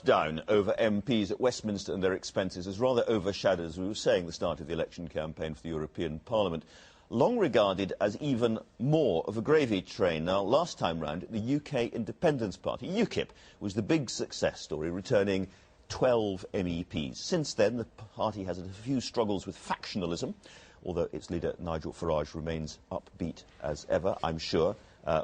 Down over MPs at Westminster and their expenses has rather overshadowed, as we were saying, the start of the election campaign for the European Parliament, long regarded as even more of a gravy train. Now, last time round, the UK Independence Party, UKIP, was the big success story, returning 12 MEPs. Since then, the party has had a few struggles with factionalism, although its leader, Nigel Farage, remains upbeat as ever, I'm sure.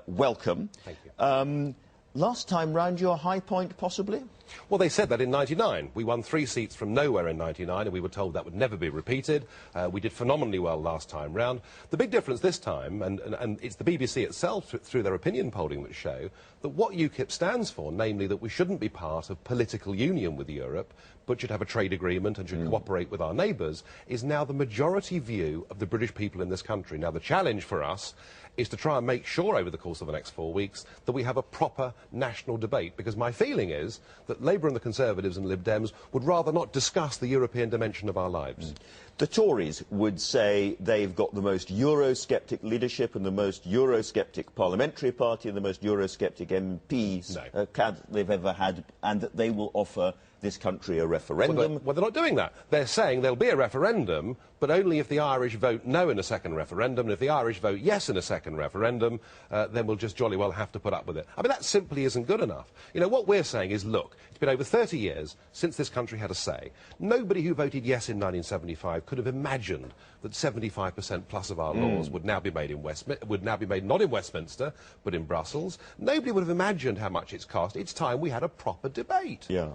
Welcome. Thank you. Last time round, your high point, possibly? Well, they said that in '99. We won 3 seats from nowhere in '99, and we were told that would never be repeated. We did phenomenally well last time round. The big difference this time, and it's the BBC itself through their opinion polling that show, that what UKIP stands for, namely that we shouldn't be part of political union with Europe, but should have a trade agreement and should cooperate with our neighbours, is now the majority view of the British people in this country. Now, the challenge for us is to try and make sure over the course of the next 4 weeks that we have a proper national debate, because my feeling is that Labour and the Conservatives and Lib Dems would rather not discuss the European dimension of our lives. The Tories would say they've got the most Eurosceptic leadership and the most Eurosceptic parliamentary party and the most Eurosceptic MPs they've ever had, and that they will offer this country a referendum. Well, they're not doing that. They're saying there'll be a referendum, but only if the Irish vote no in a second referendum, and if the Irish vote yes in a second referendum, then we'll just jolly well have to put up with it. I mean, that simply isn't good enough. You know, what we're saying is, look, it's been over 30 years since this country had a say. Nobody who voted yes in 1975 could have imagined that 75% plus of our laws would now be made not in Westminster, but in Brussels. Nobody would have imagined how much it's cost. It's time we had a proper debate. Yeah.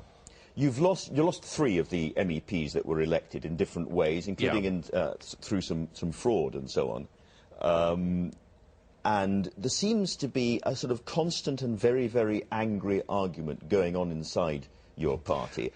You lost 3 of the MEPs that were elected in different ways, including through some fraud and so on. And there seems to be a sort of constant and very, very angry argument going on inside your party.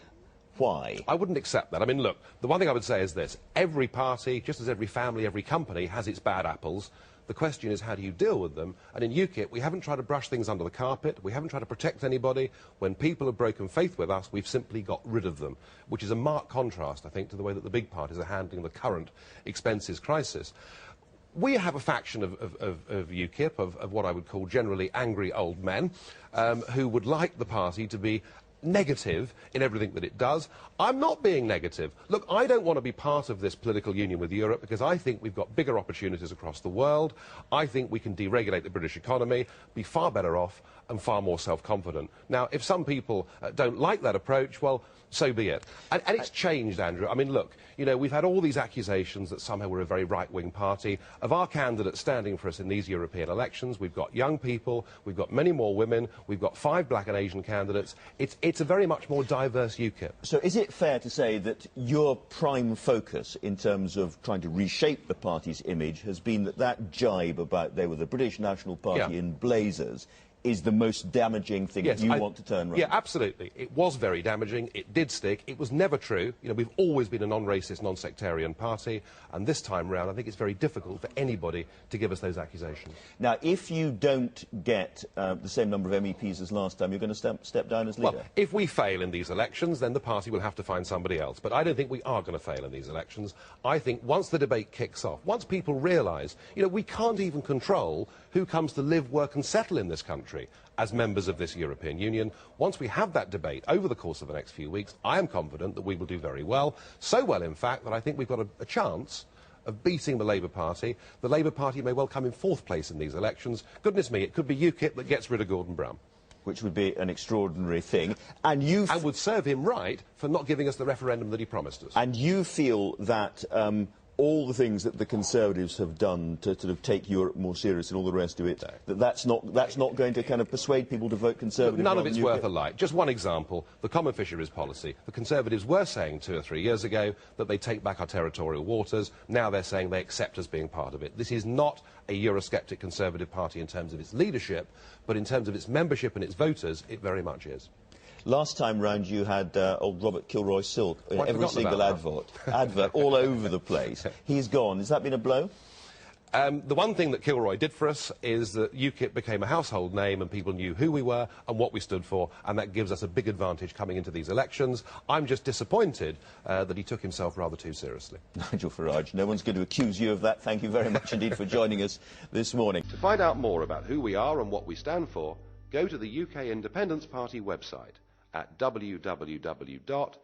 Why? I wouldn't accept that. I mean, look, the one thing I would say is this. Every party, just as every family, every company, has its bad apples. The question is, how do you deal with them? And in UKIP, we haven't tried to brush things under the carpet. We haven't tried to protect anybody. When people have broken faith with us, we've simply got rid of them, which is a marked contrast, I think, to the way that the big parties are handling the current expenses crisis. We have a faction of UKIP, of what I would call generally angry old men, who would like the party to be negative in everything that it does. I'm not being negative. Look, I don't want to be part of this political union with Europe because I think we've got bigger opportunities across the world. I think we can deregulate the British economy, be far better off and far more self-confident. Now, if some people don't like that approach, well, so be it. And it's changed, Andrew. I mean, look, you know, we've had all these accusations that somehow we're a very right-wing party. Of our candidates standing for us in these European elections, we've got young people, we've got many more women, we've got 5 black and Asian candidates. It's a very much more diverse UKIP. So is it fair to say that your prime focus in terms of trying to reshape the party's image has been that jibe about they were the British National Party in blazers is the most damaging thing that you want to turn around? Yeah, absolutely. It was very damaging. It did stick. It was never true. You know, we've always been a non-racist, non-sectarian party, and this time round I think it's very difficult for anybody to give us those accusations. Now, if you don't get the same number of MEPs as last time, you're going to step down as leader? Well, if we fail in these elections, then the party will have to find somebody else. But I don't think we are going to fail in these elections. I think once the debate kicks off, once people realise, you know, we can't even control who comes to live, work and settle in this country as members of this European Union. Once we have that debate over the course of the next few weeks, I am confident that we will do very well. So well, in fact, that I think we've got a chance of beating the Labour Party. The Labour Party may well come in 4th place in these elections. Goodness me, it could be UKIP that gets rid of Gordon Brown. Which would be an extraordinary thing. And would serve him right for not giving us the referendum that he promised us. And you feel that all the things that the Conservatives have done to sort of take Europe more serious and all the rest of it, that's not going to kind of persuade people to vote Conservative? None of it's worth a light. Just one example, the Common Fisheries Policy. The Conservatives were saying 2 or 3 years ago that they take back our territorial waters. Now they're saying they accept us being part of it. This is not a Eurosceptic Conservative party in terms of its leadership, but in terms of its membership and its voters, it very much is. Last time round you had old Robert Kilroy Silk in every single advert all over the place. He's gone. Has that been a blow? The one thing that Kilroy did for us is that UKIP became a household name and people knew who we were and what we stood for, and that gives us a big advantage coming into these elections. I'm just disappointed that he took himself rather too seriously. Nigel Farage, no one's going to accuse you of that. Thank you very much indeed for joining us this morning. To find out more about who we are and what we stand for, go to the UK Independence Party website at www.ukip.org.